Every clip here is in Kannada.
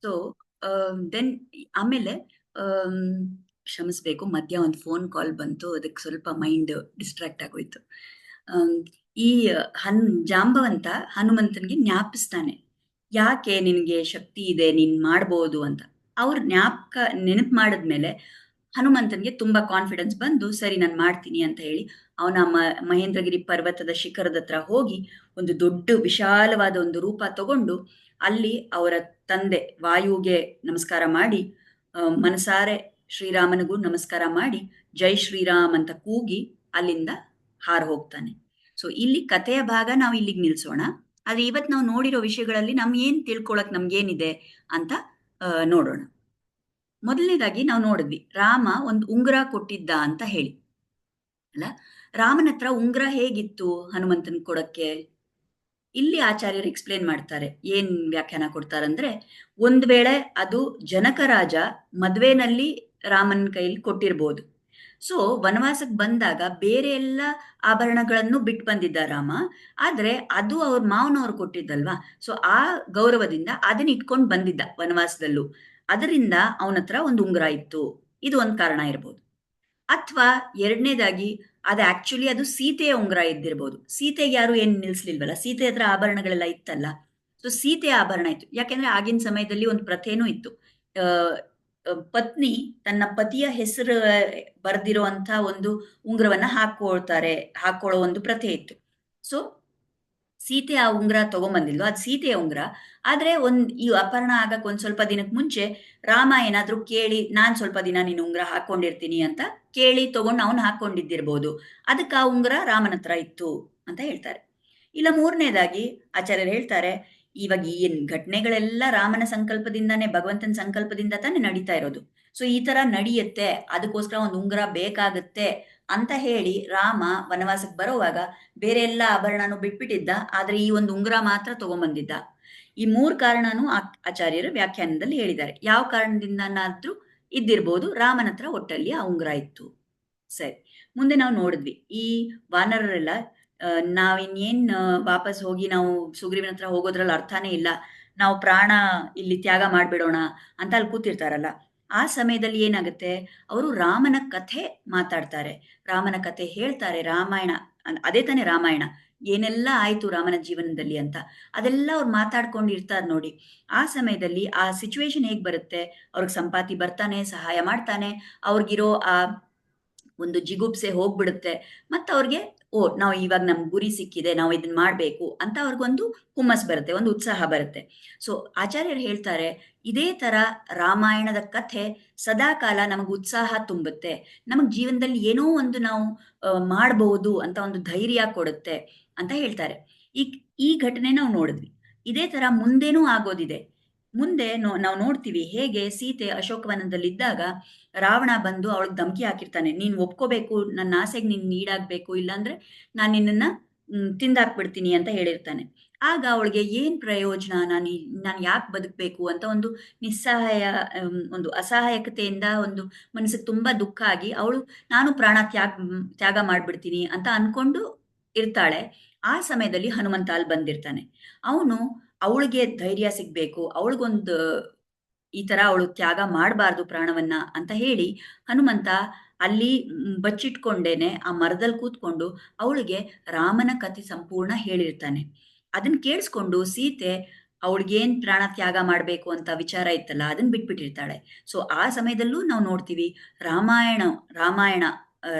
ಸೊ, ದೆನ್ ಆಮೇಲೆ ಆಮ್, ಕ್ಷಮಿಸ್ಬೇಕು, ಮಧ್ಯ ಒಂದು ಫೋನ್ ಕಾಲ್ ಬಂತು. ಅದಕ್ಕೆ ಸ್ವಲ್ಪ ಮೈಂಡ್ ಡಿಸ್ಟ್ರಾಕ್ಟ್ ಆಗೋಯ್ತು. ಆಮ್, ಈ ಹನ್ ಜಾಂಬವಂತ ಹನುಮಂತನಿಗೆ ಜ್ಞಾಪಿಸ್ತಾನೆ. ಯಾಕೆ ನಿನಗೆ ಶಕ್ತಿ ಇದೆ, ನೀನ್ ಮಾಡ್ಬೋದು ಅಂತ. ಅವ್ರು ನೆನಪು ಮಾಡಿದ್ಮೇಲೆ ಹನುಮಂತನಿಗೆ ತುಂಬಾ ಕಾನ್ಫಿಡೆನ್ಸ್ ಬಂದು, ಸರಿ ನಾನು ಮಾಡ್ತೀನಿ ಅಂತ ಹೇಳಿ ಅವನ ಮಹೇಂದ್ರಗಿರಿ ಪರ್ವತದ ಶಿಖರದ ಹತ್ರ ಹೋಗಿ ಒಂದು ದೊಡ್ಡ ವಿಶಾಲವಾದ ಒಂದು ರೂಪ ತಗೊಂಡು ಅಲ್ಲಿ ಅವರ ತಂದೆ ವಾಯುಗೆ ನಮಸ್ಕಾರ ಮಾಡಿ, ಮನಸಾರೆ ಶ್ರೀರಾಮನಿಗೂ ನಮಸ್ಕಾರ ಮಾಡಿ, ಜೈ ಶ್ರೀರಾಮ್ ಅಂತ ಕೂಗಿ ಅಲ್ಲಿಂದ ಹಾರು ಹೋಗ್ತಾನೆ. ಸೊ ಇಲ್ಲಿ ಕಥೆಯ ಭಾಗ ನಾವು ಇಲ್ಲಿಗೆ ನಿಲ್ಸೋಣ. ಆದ್ರೆ ಇವತ್ತು ನಾವು ನೋಡಿರೋ ವಿಷಯಗಳಲ್ಲಿ ಏನ್ ತಿಳ್ಕೊಳಕ್ ನಮ್ಗೇನಿದೆ ಅಂತ ನೋಡೋಣ. ಮೊದಲನೇದಾಗಿ ನಾವು ನೋಡಿದ್ವಿ, ರಾಮ ಒಂದು ಉಂಗುರ ಕೊಟ್ಟಿದ್ದ ಅಂತ ಹೇಳಿ ಅಲ್ಲ. ರಾಮನ ಹತ್ರ ಉಂಗುರ ಹೇಗಿತ್ತು ಹನುಮಂತನ್ ಕೊಡಕ್ಕೆ? ಇಲ್ಲಿ ಆಚಾರ್ಯರು ಎಕ್ಸ್ಪ್ಲೇನ್ ಮಾಡ್ತಾರೆ. ಏನ್ ವ್ಯಾಖ್ಯಾನ ಕೊಡ್ತಾರಂದ್ರೆ, ಒಂದ್ ವೇಳೆ ಅದು ಜನಕ ರಾಜ ಮದ್ವೆನಲ್ಲಿ ರಾಮನ್ ಕೈಲಿ ಕೊಟ್ಟಿರ್ಬೋದು. ಸೊ ವನವಾಸಕ್ಕೆ ಬಂದಾಗ ಬೇರೆ ಎಲ್ಲ ಆಭರಣಗಳನ್ನು ಬಿಟ್ಟು ಬಂದಿದ್ದ ರಾಮ. ಆದ್ರೆ ಅದು ಅವ್ರ ಮಾವನವ್ರು ಕೊಟ್ಟಿದ್ದಲ್ವಾ, ಸೊ ಆ ಗೌರವದಿಂದ ಅದನ್ನ ಇಟ್ಕೊಂಡು ಬಂದಿದ್ದ ವನವಾಸದಲ್ಲೂ. ಅದರಿಂದ ಅವನ ಹತ್ರ ಒಂದು ಉಂಗುರ ಇತ್ತು. ಇದು ಒಂದು ಕಾರಣ ಇರ್ಬೋದು. ಅಥವಾ ಎರಡನೇದಾಗಿ ಅದು ಆಕ್ಚುಲಿ ಅದು ಸೀತೆಯ ಉಂಗುರ ಇದ್ದಿರ್ಬೋದು. ಸೀತೆಗೆ ಯಾರು ಏನ್ ನಿಲ್ಸ್ಲಿಲ್ವಲ್ಲ, ಸೀತೆ ಹತ್ರ ಆಭರಣಗಳೆಲ್ಲ ಇತ್ತಲ್ಲ. ಸೊ ಸೀತೆಯ ಆಭರಣ ಇತ್ತು. ಯಾಕೆಂದ್ರೆ ಆಗಿನ ಸಮಯದಲ್ಲಿ ಒಂದು ಪ್ರಥೆನೂ ಇತ್ತು. ಆ ಪತ್ನಿ ತನ್ನ ಪತಿಯ ಹೆಸರು ಬರ್ದಿರುವಂತ ಒಂದು ಉಂಗುರವನ್ನ ಹಾಕೊಳ್ಳೋ ಒಂದು ಪ್ರಥೆ ಇತ್ತು. ಸೊ ಸೀತೆ ಆ ಉಂಗುರ ತಗೊಂಬಂದಿಲ್ವ, ಅದು ಸೀತೆಯ ಉಂಗುರ. ಆದ್ರೆ ಈ ಅಪಹರಣ ಆಗಕ್ ಒಂದ್ ಸ್ವಲ್ಪ ದಿನಕ್ಕೆ ಮುಂಚೆ ರಾಮ ಏನಾದ್ರೂ ಕೇಳಿ, ನಾನ್ ಸ್ವಲ್ಪ ದಿನ ನೀನು ಉಂಗುರ ಹಾಕೊಂಡಿರ್ತೀನಿ ಅಂತ ಕೇಳಿ ತಗೊಂಡು ಅವನು ಹಾಕೊಂಡಿದ್ದಿರ್ಬೋದು. ಅದಕ್ಕೆ ಆ ಉಂಗುರ ರಾಮನ ಹತ್ರ ಇತ್ತು ಅಂತ ಹೇಳ್ತಾರೆ. ಇಲ್ಲ ಮೂರನೇದಾಗಿ ಆಚಾರ್ಯರು ಹೇಳ್ತಾರೆ, ಇವಾಗ ಏನ್ ಘಟನೆಗಳೆಲ್ಲ ರಾಮನ ಸಂಕಲ್ಪದಿಂದಾನೇ, ಭಗವಂತನ ಸಂಕಲ್ಪದಿಂದ ತಾನೇ ನಡೀತಾ ಇರೋದು. ಸೊ ಈ ತರ ನಡೆಯುತ್ತೆ, ಅದಕ್ಕೋಸ್ಕರ ಒಂದು ಉಂಗುರ ಬೇಕಾಗುತ್ತೆ ಅಂತ ಹೇಳಿ ರಾಮ ವನವಾಸಕ್ಕೆ ಬರುವಾಗ ಬೇರೆ ಎಲ್ಲ ಆಭರಣನು ಬಿಟ್ಬಿಟ್ಟಿದ್ದ, ಆದ್ರೆ ಈ ಒಂದು ಉಂಗುರ ಮಾತ್ರ ತಗೊಂಬಂದಿದ್ದ. ಈ ಮೂರು ಕಾರಣನೂ ಆಚಾರ್ಯರು ವ್ಯಾಖ್ಯಾನದಲ್ಲಿ ಹೇಳಿದ್ದಾರೆ. ಯಾವ ಕಾರಣದಿಂದನಾದ್ರೂ ಇದ್ದಿರ್ಬೋದು, ರಾಮನ ಹತ್ರ ಒಟ್ಟಲ್ಲಿ ಆ ಉಂಗುರ ಇತ್ತು. ಸರಿ, ಮುಂದೆ ನಾವು ನೋಡಿದ್ವಿ ಈ ವಾನರರೆಲ್ಲ ನಾವಿನ್ನೇನ್ ವಾಪಸ್ ಹೋಗಿ ನಾವು ಸುಗ್ರೀವನ ಹತ್ರ ಹೋಗೋದ್ರಲ್ಲಿ ಅರ್ಥನೇ ಇಲ್ಲ, ನಾವು ಪ್ರಾಣ ಇಲ್ಲಿ ತ್ಯಾಗ ಮಾಡ್ಬಿಡೋಣ ಅಂತ ಅಲ್ಲಿ ಕೂತಿರ್ತಾರಲ್ಲ. ಆ ಸಮಯದಲ್ಲಿ ಏನಾಗುತ್ತೆ, ಅವರು ರಾಮನ ಕಥೆ ಮಾತಾಡ್ತಾರೆ, ರಾಮನ ಕಥೆ ಹೇಳ್ತಾರೆ. ರಾಮಾಯಣ ಅದೇ ತಾನೇ ರಾಮಾಯಣ, ಏನೆಲ್ಲ ಆಯ್ತು ರಾಮನ ಜೀವನದಲ್ಲಿ ಅಂತ ಅದೆಲ್ಲ ಅವ್ರು ಮಾತಾಡ್ಕೊಂಡು ಇರ್ತಾರೆ ನೋಡಿ. ಆ ಸಮಯದಲ್ಲಿ ಆ ಸಿಚುವೇಶನ್ ಹೇಗ್ ಬರುತ್ತೆ, ಅವ್ರಿಗೆ ಸಂಪಾತಿ ಬರ್ತಾನೆ, ಸಹಾಯ ಮಾಡ್ತಾನೆ, ಅವ್ರಿಗಿರೋ ಆ ಒಂದು ಜಿಗುಪ್ಸೆ ಹೋಗ್ಬಿಡುತ್ತೆ. ಮತ್ತೆ ಅವ್ರಿಗೆ ನಾವು ಇವಾಗ ನಮ್ ಗುರಿ ಸಿಕ್ಕಿದೆ, ನಾವು ಇದನ್ನ ಮಾಡ್ಬೇಕು ಅಂತ ಅವ್ರಿಗೊಂದು ಹುಮ್ಮಸ್ ಬರುತ್ತೆ, ಒಂದು ಉತ್ಸಾಹ ಬರುತ್ತೆ. ಸೊ ಆಚಾರ್ಯರು ಹೇಳ್ತಾರೆ, ಇದೇ ತರ ರಾಮಾಯಣದ ಕಥೆ ಸದಾಕಾಲ ನಮಗ್ ಉತ್ಸಾಹ ತುಂಬುತ್ತೆ, ನಮಗ್ ಜೀವನದಲ್ಲಿ ಏನೋ ಒಂದು ನಾವು ಮಾಡಬಹುದು ಅಂತ ಒಂದು ಧೈರ್ಯ ಕೊಡುತ್ತೆ ಅಂತ ಹೇಳ್ತಾರೆ. ಈ ಈ ಘಟನೆ ನಾವು ನೋಡಿದ್ವಿ. ಇದೇ ತರ ಮುಂದೇನೂ ಆಗೋದಿದೆ. ಮುಂದೆ ನಾವು ನೋಡ್ತೀವಿ ಹೇಗೆ ಸೀತೆ ಅಶೋಕವನದಲ್ಲಿದ್ದಾಗ ರಾವಣ ಬಂದು ಅವಳಿಗೆ ಧಮಕಿ ಹಾಕಿರ್ತಾನೆ, ನೀನ್ ಒಪ್ಕೋಬೇಕು, ನನ್ನ ಆಸೆಗೆ ನೀನ್ ಈಡಾಗ್ಬೇಕು, ಇಲ್ಲಾಂದ್ರೆ ನಾನು ನಿನ್ನನ್ನ ತಿಂದಾಕ್ಬಿಡ್ತೀನಿ ಅಂತ ಹೇಳಿರ್ತಾನೆ. ಆಗ ಅವಳಿಗೆ ಏನ್ ಪ್ರಯೋಜನ, ನಾನು ಯಾಕೆ ಬದುಕಬೇಕು ಅಂತ ಒಂದು ನಿಸ್ಸಹಾಯ, ಒಂದು ಅಸಹಾಯಕತೆಯಿಂದ ಒಂದು ಮನಸ್ಸಿಗೆ ತುಂಬಾ ದುಃಖ ಆಗಿ ಅವಳು ನಾನು ಪ್ರಾಣ ತ್ಯಾಗ ಮಾಡ್ಬಿಡ್ತೀನಿ ಅಂತ ಅನ್ಕೊಂಡು ಇರ್ತಾಳೆ. ಆ ಸಮಯದಲ್ಲಿ ಹನುಮಂತ ಅಲ್ಲಿ ಬಂದಿರ್ತಾನೆ. ಅವನು ಅವಳಿಗೆ ಧೈರ್ಯ ಸಿಗ್ಬೇಕು, ಅವಳಿಗೊಂದು ಈ ತರ ಅವಳು ತ್ಯಾಗ ಮಾಡಬಾರ್ದು ಪ್ರಾಣವನ್ನ ಅಂತ ಹೇಳಿ ಹನುಮಂತ ಅಲ್ಲಿ ಬಚ್ಚಿಟ್ಕೊಂಡೇನೆ ಆ ಮರದಲ್ಲಿ ಕೂತ್ಕೊಂಡು ಅವಳಿಗೆ ರಾಮನ ಕಥೆ ಸಂಪೂರ್ಣ ಹೇಳಿರ್ತಾನೆ. ಅದನ್ನ ಕೇಳಿಸ್ಕೊಂಡು ಸೀತೆ ಅವಳಿಗೇನ್ ಪ್ರಾಣ ತ್ಯಾಗ ಮಾಡ್ಬೇಕು ಅಂತ ವಿಚಾರ ಇತ್ತಲ್ಲ, ಅದನ್ನ ಬಿಟ್ಬಿಟ್ಟಿರ್ತಾಳೆ. ಸೊ ಆ ಸಮಯದಲ್ಲೂ ನಾವು ನೋಡ್ತೀವಿ ರಾಮಾಯಣ ರಾಮಾಯಣ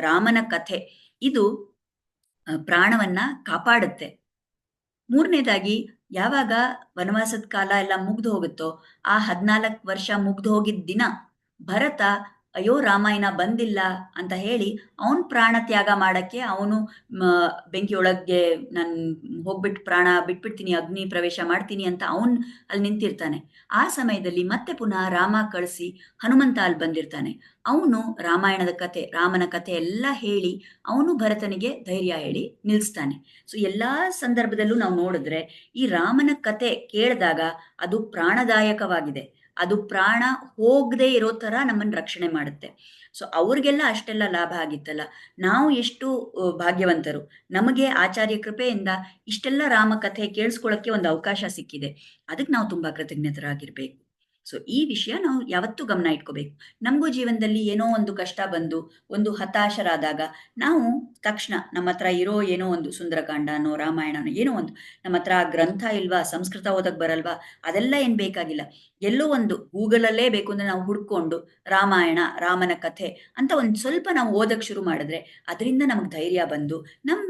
ರಾಮನ ಕಥೆ ಇದು ಪ್ರಾಣವನ್ನ ಕಾಪಾಡುತ್ತೆ. ಮೂರನೇದಾಗಿ, ಯಾವಾಗ ವನವಾಸದ ಕಾಲ ಎಲ್ಲ ಮುಗ್ದು ಹೋಗುತ್ತೋ, ಆ 14 ವರ್ಷ ಮುಗ್ದು ಹೋಗಿದ್ದ ದಿನ ಭರತ ಅಯ್ಯೋ ರಾಮಾಯಣ ಬಂದಿಲ್ಲ ಅಂತ ಹೇಳಿ ಅವನ್ ಪ್ರಾಣ ತ್ಯಾಗ ಮಾಡಕ್ಕೆ ಅವನು ಬೆಂಕಿಯೊಳಗೆ ನಾನು ಹೋಗ್ಬಿಟ್ಟು ಪ್ರಾಣ ಬಿಟ್ಬಿಡ್ತೀನಿ, ಅಗ್ನಿ ಪ್ರವೇಶ ಮಾಡ್ತೀನಿ ಅಂತ ಅವನ್ ಅಲ್ಲಿ ನಿಂತಿರ್ತಾನೆ. ಆ ಸಮಯದಲ್ಲಿ ಮತ್ತೆ ಪುನಃ ರಾಮ ಕಳಿಸಿ ಹನುಮಂತ ಅಲ್ಲಿ ಬಂದಿರ್ತಾನೆ. ಅವನು ರಾಮಾಯಣದ ಕಥೆ, ರಾಮನ ಕಥೆ ಎಲ್ಲ ಹೇಳಿ ಅವನು ಭರತನಿಗೆ ಧೈರ್ಯ ಹೇಳಿ ನಿಲ್ಲಿಸ್ತಾನೆ. ಸೊ ಎಲ್ಲಾ ಸಂದರ್ಭದಲ್ಲೂ ನಾವು ನೋಡಿದ್ರೆ ಈ ರಾಮನ ಕತೆ ಕೇಳಿದಾಗ ಅದು ಪ್ರಾಣದಾಯಕವಾಗಿದೆ, ಅದು ಪ್ರಾಣ ಹೋಗದೆ ಇರೋ ತರ ನಮ್ಮನ್ನ ರಕ್ಷಣೆ ಮಾಡುತ್ತೆ. ಸೊ ಅವ್ರಿಗೆಲ್ಲ ಅಷ್ಟೆಲ್ಲ ಲಾಭ ಆಗಿತ್ತಲ್ಲ, ನಾವು ಎಷ್ಟು ಭಾಗ್ಯವಂತರು, ನಮಗೆ ಆಚಾರ್ಯ ಕೃಪೆಯಿಂದ ಇಷ್ಟೆಲ್ಲ ರಾಮ ಕಥೆ ಕೇಳಿಸ್ಕೊಳ್ಳಕ್ಕೆ ಒಂದು ಅವಕಾಶ ಸಿಕ್ಕಿದೆ. ಅದಕ್ಕೆ ನಾವು ತುಂಬಾ ಕೃತಜ್ಞತರಾಗಿರ್ಬೇಕು. ಸೊ ಈ ವಿಷಯ ನಾವು ಯಾವತ್ತೂ ಗಮನ ಇಟ್ಕೋಬೇಕು. ನಮಗೂ ಜೀವನದಲ್ಲಿ ಏನೋ ಒಂದು ಕಷ್ಟ ಬಂದು, ಒಂದು ಹತಾಶರಾದಾಗ ನಾವು ತಕ್ಷಣ ನಮ್ಮ ಹತ್ರ ಇರೋ ಏನೋ ಒಂದು ಸುಂದರಕಾಂಡನೋ, ರಾಮಾಯಣನೋ ಏನೋ ಒಂದು ನಮ್ಮ ಹತ್ರ ಆ ಗ್ರಂಥ ಇಲ್ವಾ, ಸಂಸ್ಕೃತ ಓದಕ್ ಬರಲ್ವಾ, ಅದೆಲ್ಲ ಏನ್ ಬೇಕಾಗಿಲ್ಲ. ಎಲ್ಲೋ ಒಂದು ಗೂಗಲಲ್ಲೇ ಬೇಕು ಅಂದ್ರೆ ನಾವು ಹುಡ್ಕೊಂಡು ರಾಮಾಯಣ, ರಾಮನ ಕಥೆ ಅಂತ ಒಂದು ಸ್ವಲ್ಪ ನಾವು ಓದಕ್ ಶುರು ಮಾಡಿದ್ರೆ ಅದರಿಂದ ನಮಗೆ ಧೈರ್ಯ ಬಂದು ನಮ್ಮ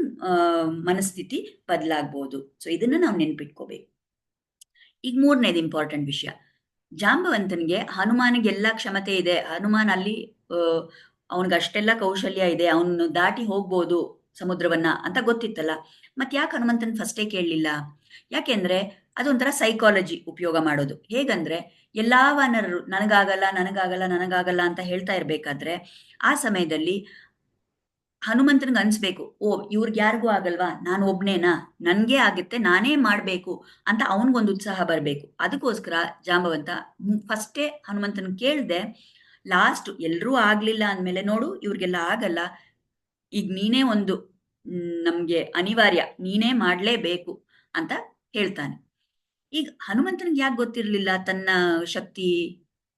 ಮನಸ್ಥಿತಿ ಬದಲಾಗ್ಬೋದು. ಸೊ ಇದನ್ನ ನಾವು ನೆನ್ಪಿಟ್ಕೋಬೇಕು. ಈಗ ಮೂರನೇದು ಇಂಪಾರ್ಟೆಂಟ್ ವಿಷಯ. ಜಾಂಬವಂತನಿಗೆ ಹನುಮಾನಿಗೆ ಎಲ್ಲ ಕ್ಷಮತೆ ಇದೆ. ಹನುಮಾನ್ ಅಲ್ಲಿ ಅವನಿಗೆ ಅಷ್ಟೆಲ್ಲ ಕೌಶಲ್ಯ ಇದೆ, ಅವನು ದಾಟಿ ಹೋಗ್ಬೋದು ಸಮುದ್ರವನ್ನ ಅಂತ ಗೊತ್ತಿತ್ತಲ್ಲ. ಮತ್ತೆ ಯಾಕೆ ಹನುಮಂತನ್ ಫಸ್ಟೇ ಕೇಳಲಿಲ್ಲ? ಯಾಕೆಂದ್ರೆ ಅದೊಂಥರ ಸೈಕಾಲಜಿ ಉಪಯೋಗ ಮಾಡೋದು. ಹೇಗಂದ್ರೆ ಎಲ್ಲಾ ವಾನರರು ನನಗಾಗಲ್ಲ ನನಗಾಗಲ್ಲ ನನಗಾಗಲ್ಲ ಅಂತ ಹೇಳ್ತಾ ಇರ್ಬೇಕಾದ್ರೆ ಆ ಸಮಯದಲ್ಲಿ ಹನುಮಂತನಿಗೆ ಅನ್ಸ್ಬೇಕು, ಓ ಇವ್ರಿಗೆ ಯಾರಿಗೂ ಆಗಲ್ವಾ, ನಾನು ಒಬ್ನೇನಾ, ನನ್ಗೆ ಆಗುತ್ತೆ, ನಾನೇ ಮಾಡ್ಬೇಕು ಅಂತ ಅವನಿಗೊಂದು ಉತ್ಸಾಹ ಬರಬೇಕು. ಅದಕ್ಕೋಸ್ಕರ ಜಾಂಬವಂತ ಫಸ್ಟೇ ಹನುಮಂತನ ಕೇಳ್ದೆ, ಲಾಸ್ಟ್ ಎಲ್ರೂ ಆಗ್ಲಿಲ್ಲ ಅಂದ್ಮೇಲೆ ನೋಡು ಇವ್ರಿಗೆಲ್ಲ ಆಗಲ್ಲ, ಈಗ ನೀನೇ ಒಂದು ನಮ್ಗೆ ಅನಿವಾರ್ಯ, ನೀನೇ ಮಾಡ್ಲೇಬೇಕು ಅಂತ ಹೇಳ್ತಾನೆ. ಈಗ ಹನುಮಂತನಿಗೆ ಯಾಕೆ ಗೊತ್ತಿರ್ಲಿಲ್ಲ ತನ್ನ ಶಕ್ತಿ?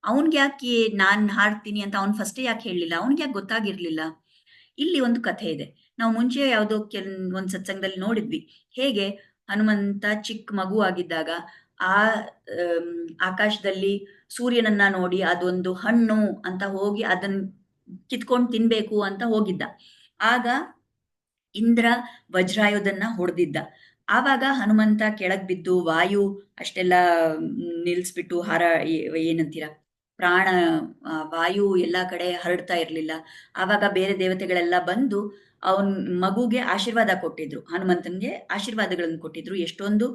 ಅವನ್ಗೆ ಯಾಕೆ ನಾನ್ ಹಾಡ್ತೀನಿ ಅಂತ ಅವ್ನು ಫಸ್ಟೇ ಯಾಕೆ ಹೇಳಲಿಲ್ಲ? ಅವನ್ಗೆ ಯಾಕೆ ಗೊತ್ತಾಗಿರ್ಲಿಲ್ಲ? ಇಲ್ಲಿ ಒಂದು ಕಥೆ ಇದೆ. ನಾವು ಮುಂಚೆ ಯಾವುದೋ ಒಂದು ಸತ್ಸಂಗದಲ್ಲಿ ನೋಡಿದ್ವಿ. ಹೇಗೆ ಹನುಮಂತ ಚಿಕ್ಕ ಮಗು ಆಗಿದ್ದಾಗ ಆ ಆಕಾಶದಲ್ಲಿ ಸೂರ್ಯನನ್ನ ನೋಡಿ ಅದೊಂದು ಹಣ್ಣು ಅಂತ ಹೋಗಿ ಅದನ್ನ ಕಿತ್ಕೊಂಡು ತಿನ್ಬೇಕು ಅಂತ ಹೋಗಿದ್ದ. ಆಗ ಇಂದ್ರ ವಜ್ರಾಯುಧನ್ನ ಹೊಡೆದಿದ್ದ. ಆವಾಗ ಹನುಮಂತ ಕೆಳಗ್ ಬಿದ್ದು ವಾಯು ಅಷ್ಟೆಲ್ಲ ನಿಲ್ಲಿಸ್ಬಿಟ್ಟು ಏನಂತೀರ ಪ್ರಾಣ ವಾಯು ಎಲ್ಲಾ ಕಡೆ ಹರಡ್ತಾ ಇರ್ಲಿಲ್ಲ. ಆವಾಗ ಬೇರೆ ದೇವತೆಗಳೆಲ್ಲ ಬಂದು ಅವನ್ ಮಗುಗೆ ಆಶೀರ್ವಾದ ಕೊಟ್ಟಿದ್ರು, ಹನುಮಂತನ್ಗೆ ಆಶೀರ್ವಾದಗಳನ್ನು ಕೊಟ್ಟಿದ್ರು, ಎಷ್ಟೊಂದು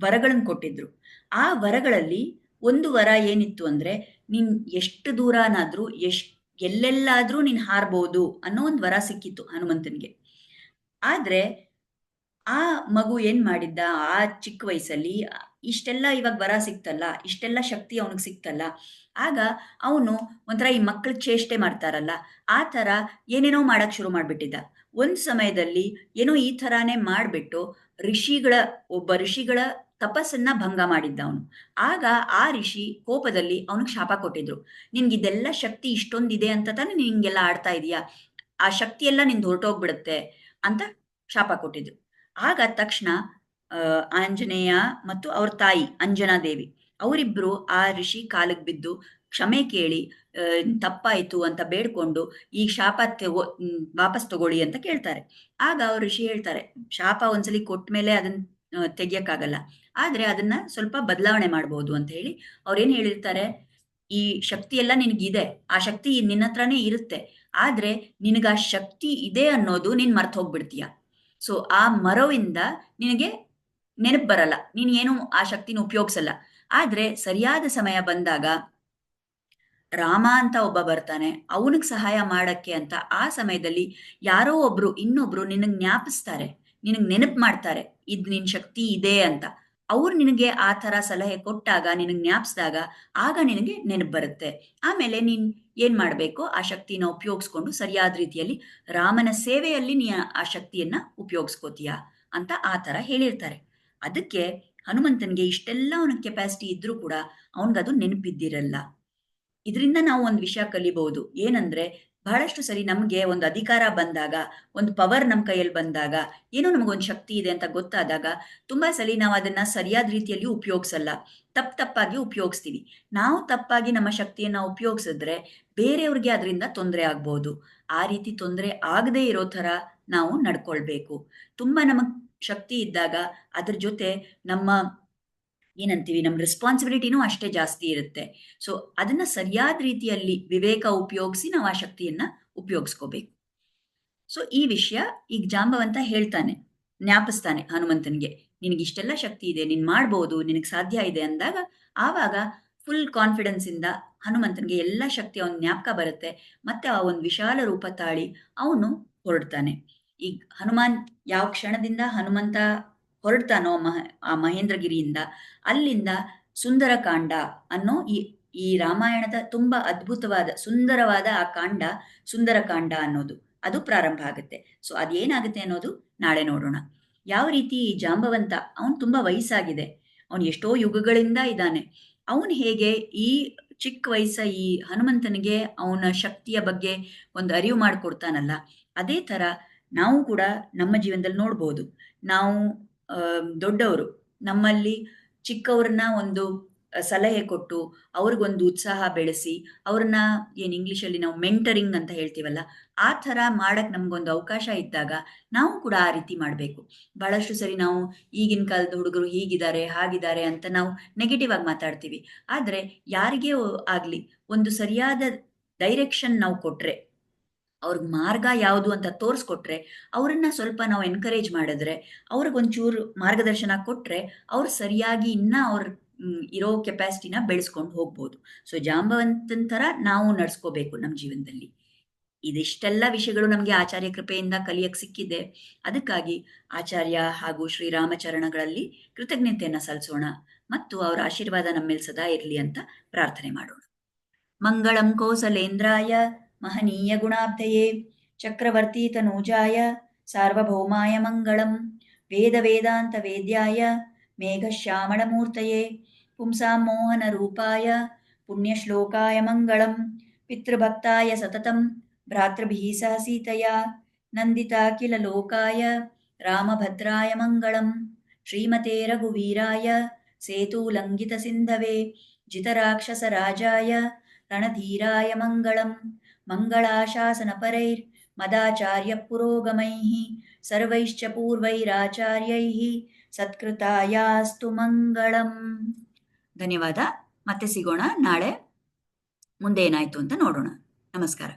ವರಗಳನ್ನು ಕೊಟ್ಟಿದ್ರು. ಆ ವರಗಳಲ್ಲಿ ಒಂದು ವರ ಏನಿತ್ತು ಅಂದ್ರೆ, ನೀನ್ ಎಷ್ಟು ದೂರನಾದ್ರೂ ಎಲ್ಲೆಲ್ಲಾದ್ರೂ ನೀನ್ ಹಾರ್ಬೋದು ಅನ್ನೋ ಒಂದು ವರ ಸಿಕ್ಕಿತ್ತು ಹನುಮಂತನ್ಗೆ. ಆದ್ರೆ ಆ ಮಗು ಏನ್ ಮಾಡಿದ್ದ, ಆ ಚಿಕ್ಕ ವಯಸ್ಸಲ್ಲಿ ಇಷ್ಟೆಲ್ಲ ಇವಾಗ ವರ ಸಿಕ್ತಲ್ಲ, ಇಷ್ಟೆಲ್ಲ ಶಕ್ತಿ ಅವನಿಗೆ ಸಿಕ್ತಲ್ಲ, ಆಗ ಅವನು ಒಂಥರ ಈ ಮಕ್ಕಳ ಚೇಷ್ಟೆ ಮಾಡ್ತಾರಲ್ಲ, ಆ ತರ ಏನೇನೋ ಮಾಡಕ್ ಶುರು ಮಾಡ್ಬಿಟ್ಟಿದ್ದ. ಒಂದ್ ಸಮಯದಲ್ಲಿ ಏನೋ ಈ ತರಾನೇ ಮಾಡ್ಬಿಟ್ಟು ಒಬ್ಬ ಋಷಿಗಳ ತಪಸ್ಸನ್ನ ಭಂಗ ಮಾಡಿದ್ದ ಅವನು. ಆಗ ಆ ಋಷಿ ಕೋಪದಲ್ಲಿ ಅವನಿಗೆ ಶಾಪ ಕೊಟ್ಟಿದ್ರು. ನಿನ್ಗಿದೆಲ್ಲ ಶಕ್ತಿ ಇಷ್ಟೊಂದಿದೆ ಅಂತ ತಾನೇ ನಿನ್ಗೆಲ್ಲ ಆಡ್ತಾ ಇದೀಯಾ, ಆ ಶಕ್ತಿ ಎಲ್ಲ ನಿಂದು ಹೊರಟೋಗ್ಬಿಡುತ್ತೆ ಅಂತ ಶಾಪ ಕೊಟ್ಟಿದ್ರು. ಆಗ ತಕ್ಷಣ ಆಂಜನೇಯ ಮತ್ತು ಅವ್ರ ತಾಯಿ ಅಂಜನಾದೇವಿ ಅವರಿಬ್ರು ಆ ಋಷಿ ಕಾಲಿಗೆ ಬಿದ್ದು ಕ್ಷಮೆ ಕೇಳಿ ತಪ್ಪಾಯ್ತು ಅಂತ ಬೇಡ್ಕೊಂಡು ಈ ಶಾಪ ವಾಪಸ್ ತಗೊಳ್ಳಿ ಅಂತ ಕೇಳ್ತಾರೆ. ಆಗ ಅವ್ರ ಋಷಿ ಹೇಳ್ತಾರೆ, ಶಾಪ ಒಂದ್ಸಲಿ ಕೊಟ್ಟ ಮೇಲೆ ಅದನ್ನ ತೆಗಿಯಕ್ಕಾಗಲ್ಲ, ಆದ್ರೆ ಅದನ್ನ ಸ್ವಲ್ಪ ಬದಲಾವಣೆ ಮಾಡ್ಬೋದು ಅಂತ ಹೇಳಿ ಅವ್ರೇನ್ ಹೇಳಿರ್ತಾರೆ, ಈ ಶಕ್ತಿ ಎಲ್ಲ ನಿನಗಿದೆ, ಆ ಶಕ್ತಿ ನಿನ್ನ ಹತ್ರನೇ ಇರುತ್ತೆ, ಆದ್ರೆ ನಿನಗ ಆ ಶಕ್ತಿ ಇದೆ ಅನ್ನೋದು ನೀನ್ ಮರ್ತ್ ಹೋಗ್ಬಿಡ್ತೀಯ. ಸೊ ಆ ಮರವಿಂದ ನಿನಗೆ ನೆನಪು ಬರಲ್ಲ, ನೀನ್ ಏನು ಆ ಶಕ್ತಿನ ಉಪಯೋಗಿಸಲ್ಲ. ಆದ್ರೆ ಸರಿಯಾದ ಸಮಯ ಬಂದಾಗ ರಾಮ ಅಂತ ಒಬ್ಬ ಬರ್ತಾನೆ, ಅವನಿಗೆ ಸಹಾಯ ಮಾಡಕ್ಕೆ ಅಂತ ಆ ಸಮಯದಲ್ಲಿ ಯಾರೋ ಇನ್ನೊಬ್ರು ನಿನಗ್ ಜ್ಞಾಪಿಸ್ತಾರೆ, ನಿನಗ್ ನೆನಪು ಮಾಡ್ತಾರೆ, ಇದ್ ನಿನ್ ಶಕ್ತಿ ಇದೆ ಅಂತ. ಅವ್ರು ನಿನಗೆ ಆ ತರ ಸಲಹೆ ಕೊಟ್ಟಾಗ, ನಿನಗ್ ಜ್ಞಾಪಿಸಿದಾಗ ಆಗ ನಿನಗೆ ನೆನಪು ಬರುತ್ತೆ. ಆಮೇಲೆ ನೀನ್ ಏನ್ ಮಾಡ್ಬೇಕು, ಆ ಶಕ್ತಿನ ಉಪಯೋಗಿಸ್ಕೊಂಡು ಸರಿಯಾದ ರೀತಿಯಲ್ಲಿ ರಾಮನ ಸೇವೆಯಲ್ಲಿ ನೀ ಆ ಶಕ್ತಿಯನ್ನ ಉಪಯೋಗಿಸ್ಕೋತೀಯ ಅಂತ ಆ ತರ ಹೇಳಿರ್ತಾರೆ. ಅದಕ್ಕೆ ಹನುಮಂತನ್ಗೆ ಇಷ್ಟೆಲ್ಲ ಅವನ ಕೆಪಾಸಿಟಿ ಇದ್ರೂ ಕೂಡ ಅವನ್ಗದು ನೆನಪಿದ್ದಿರಲ್ಲ. ಇದರಿಂದ ನಾವು ಒಂದು ವಿಷಯ ಕಲಿಬಹುದು. ಏನಂದ್ರೆ ಬಹಳಷ್ಟು ಸರಿ ನಮ್ಗೆ ಒಂದು ಅಧಿಕಾರ ಬಂದಾಗ, ಒಂದು ಪವರ್ ನಮ್ ಕೈಯಲ್ಲಿ ಬಂದಾಗ, ಏನೋ ನಮಗೊಂದು ಶಕ್ತಿ ಇದೆ ಅಂತ ಗೊತ್ತಾದಾಗ ತುಂಬಾ ಸಲಿ ನಾವು ಅದನ್ನ ಸರಿಯಾದ ರೀತಿಯಲ್ಲಿ ಉಪಯೋಗಿಸಲ್ಲ, ತಪ್ಪಾಗಿ ಉಪಯೋಗಿಸ್ತೀವಿ. ನಾವು ತಪ್ಪಾಗಿ ನಮ್ಮ ಶಕ್ತಿಯನ್ನ ಉಪಯೋಗಿಸಿದ್ರೆ ಬೇರೆಯವ್ರಿಗೆ ಅದರಿಂದ ತೊಂದರೆ ಆಗ್ಬಹುದು. ಆ ರೀತಿ ತೊಂದರೆ ಆಗದೆ ಇರೋ ತರ ನಾವು ನಡ್ಕೊಳ್ಬೇಕು. ತುಂಬಾ ನಮಗ್ ಶಕ್ತಿ ಇದ್ದಾಗ ಅದ್ರ ಜೊತೆ ನಮ್ಮ ಏನಂತೀವಿ, ನಮ್ಮ ರೆಸ್ಪಾನ್ಸಿಬಿಲಿಟಿನೂ ಅಷ್ಟೇ ಜಾಸ್ತಿ ಇರುತ್ತೆ. ಸೊ ಅದನ್ನ ಸರಿಯಾದ ರೀತಿಯಲ್ಲಿ ವಿವೇಕ ಉಪಯೋಗಿಸಿ ನಾವು ಆ ಶಕ್ತಿಯನ್ನ ಉಪಯೋಗಿಸ್ಕೋಬೇಕು. ಸೊ ಈ ವಿಷಯ ಈಗ ಜಾಂಬವಂತ ಹೇಳ್ತಾನೆ, ಜ್ಞಾಪಿಸ್ತಾನೆ ಹನುಮಂತನಿಗೆ, ನಿನಗಿಷ್ಟೆಲ್ಲ ಶಕ್ತಿ ಇದೆ, ನೀನ್ ಮಾಡ್ಬೋದು, ನಿನಗೆ ಸಾಧ್ಯ ಇದೆ ಅಂದಾಗ ಆವಾಗ ಫುಲ್ ಕಾನ್ಫಿಡೆನ್ಸ್ ಇಂದ ಹನುಮಂತನಿಗೆ ಎಲ್ಲ ಶಕ್ತಿ ಅವನ ಜ್ಞಾಪಕ ಬರುತ್ತೆ. ಮತ್ತೆ ಆ ಒಂದು ವಿಶಾಲ ರೂಪ ತಾಳಿ ಅವನು ಹೊರಡ್ತಾನೆ. ಈಗ ಹನುಮಾನ್ ಯಾವ ಕ್ಷಣದಿಂದ ಹನುಮಂತ ಹೊರಡ್ತಾನೋ ಆ ಮಹೇಂದ್ರಗಿರಿಯಿಂದ, ಅಲ್ಲಿಂದ ಸುಂದರಕಾಂಡ ಅನ್ನೋ ಈ ರಾಮಾಯಣದ ತುಂಬಾ ಅದ್ಭುತವಾದ ಸುಂದರವಾದ ಆ ಕಾಂಡ, ಸುಂದರಕಾಂಡ ಅನ್ನೋದು ಅದು ಪ್ರಾರಂಭ ಆಗುತ್ತೆ. ಸೊ ಅದೇನಾಗುತ್ತೆ ಅನ್ನೋದು ನಾಳೆ ನೋಡೋಣ. ಯಾವ ರೀತಿ ಜಾಂಬವಂತ, ಅವನು ತುಂಬಾ ವಯಸ್ಸಾಗಿದೆ, ಅವನು ಎಷ್ಟೋ ಯುಗಗಳಿಂದ ಇದ್ದಾನೆ, ಅವನು ಹೇಗೆ ಈ ಚಿಕ್ಕ ವಯಸ್ಸ ಈ ಹನುಮಂತನಿಗೆ ಅವನ ಶಕ್ತಿಯ ಬಗ್ಗೆ ಒಂದು ಅರಿವು ಮಾಡಿಕೊಡ್ತಾನಲ್ಲ, ಅದೇ ಥರ ನಾವು ಕೂಡ ನಮ್ಮ ಜೀವನದಲ್ಲಿ ನೋಡ್ಬೋದು. ನಾವು ದೊಡ್ಡವರು ನಮ್ಮಲ್ಲಿ ಚಿಕ್ಕವ್ರನ್ನ ಒಂದು ಸಲಹೆ ಕೊಟ್ಟು, ಅವ್ರಿಗೊಂದು ಉತ್ಸಾಹ ಬೆಳೆಸಿ, ಅವ್ರನ್ನ ಏನು ಇಂಗ್ಲೀಷಲ್ಲಿ ನಾವು ಮೆಂಟರಿಂಗ್ ಅಂತ ಹೇಳ್ತೀವಲ್ಲ, ಆ ಥರ ಮಾಡಕ್ಕೆ ನಮಗೊಂದು ಅವಕಾಶ ಇದ್ದಾಗ ನಾವು ಕೂಡ ಆ ರೀತಿ ಮಾಡಬೇಕು. ಬಹಳಷ್ಟು ಸರಿ ನಾವು ಈಗಿನ ಕಾಲದ ಹುಡುಗರು ಹೀಗಿದ್ದಾರೆ, ಹಾಗಿದ್ದಾರೆ ಅಂತ ನಾವು ನೆಗೆಟಿವ್ ಆಗಿ ಮಾತಾಡ್ತೀವಿ. ಆದರೆ ಯಾರಿಗೇ ಆಗಲಿ ಒಂದು ಸರಿಯಾದ ಡೈರೆಕ್ಷನ್ ನಾವು ಕೊಟ್ರೆ, ಅವ್ರಿಗೆ ಮಾರ್ಗ ಯಾವುದು ಅಂತ ತೋರಿಸ್ಕೊಟ್ರೆ, ಅವರನ್ನ ಸ್ವಲ್ಪ ನಾವು ಎನ್ಕರೇಜ್ ಮಾಡಿದ್ರೆ, ಅವ್ರಿಗೊಂಚೂರು ಮಾರ್ಗದರ್ಶನ ಕೊಟ್ರೆ, ಅವ್ರು ಸರಿಯಾಗಿ ಇನ್ನ ಅವ್ರ ಇರೋ ಕೆಪಾಸಿಟಿನ ಬೆಳೆಸ್ಕೊಂಡು ಹೋಗ್ಬೋದು. ಸೊ ಜಾಂಬವಂತನ ಥರ ನಾವು ನಡ್ಸ್ಕೋಬೇಕು ನಮ್ಮ ಜೀವನದಲ್ಲಿ. ಇದಿಷ್ಟೆಲ್ಲ ವಿಷಯಗಳು ನಮಗೆ ಆಚಾರ್ಯ ಕೃಪೆಯಿಂದ ಕಲಿಯಕ್ಕೆ ಸಿಕ್ಕಿದೆ. ಅದಕ್ಕಾಗಿ ಆಚಾರ್ಯ ಹಾಗೂ ಶ್ರೀರಾಮಚರಣಗಳಲ್ಲಿ ಕೃತಜ್ಞತೆಯನ್ನು ಸಲ್ಲಿಸೋಣ ಮತ್ತು ಅವರ ಆಶೀರ್ವಾದ ನಮ್ಮ ಮೇಲೆ ಸದಾ ಇರಲಿ ಅಂತ ಪ್ರಾರ್ಥನೆ ಮಾಡೋಣ. ಮಂಗಳಂ ಕೋಸಲೇಂದ್ರಾಯ ಮಹನೀಯ ಗುಣಾಬ್ಧಯೇ ಚಕ್ರವರ್ತಿ ತನೂಜಾಯ ಸಾರ್ವಭೌಮಾಯ ಮಂಗಳಂ. ವೇದ ವೇದಾಂತ ವೇದ್ಯಾಯ ಮೇಘಶ್ಯಾಮಳಮೂರ್ತಯೇ ಪುಂಸಾಂ ಮೋಹನ ರೂಪಾಯ ಪುಣ್ಯಶ್ಲೋಕಾಯ ಮಂಗಳಂ. ಪಿತೃಭಕ್ತಾಯ ಸತತಂ ಭ್ರಾತೃಭಿಃ ಸಹ ಸೀತಯಾ ನಂದಿತಾಖಿಲ ಲೋಕಾಯ ರಾಮಭದ್ರಾಯ ಮಂಗಳಂ. ಶ್ರೀಮತೆ ರಘುವೀರಾಯ ಸೇತೂಲಂಘಿತ ಸಿಂಧವೇ ಜಿತರಾಕ್ಷಸರಾಜಾಯ ರಣಧೀರಾಯ ಮಂಗಳಂ. ಮಂಗಳಾಶಾಸನಪರೈರ್ ಮದಾಚಾರ್ಯ ಪುರೋಗಮೈಃ ಸರ್ವೈಶ್ಚ ಪೂರ್ವೈರಾಚಾರ್ಯೈಃ ಸತ್ಕೃತಾಯಾಸ್ತು ಮಂಗಳಂ. ಧನ್ಯವಾದ. ಮತ್ತೆ ಸಿಗೋಣ ನಾಳೆ. ಮುಂದೆ ಏನಾಯ್ತು ಅಂತ ನೋಡೋಣ. ನಮಸ್ಕಾರ.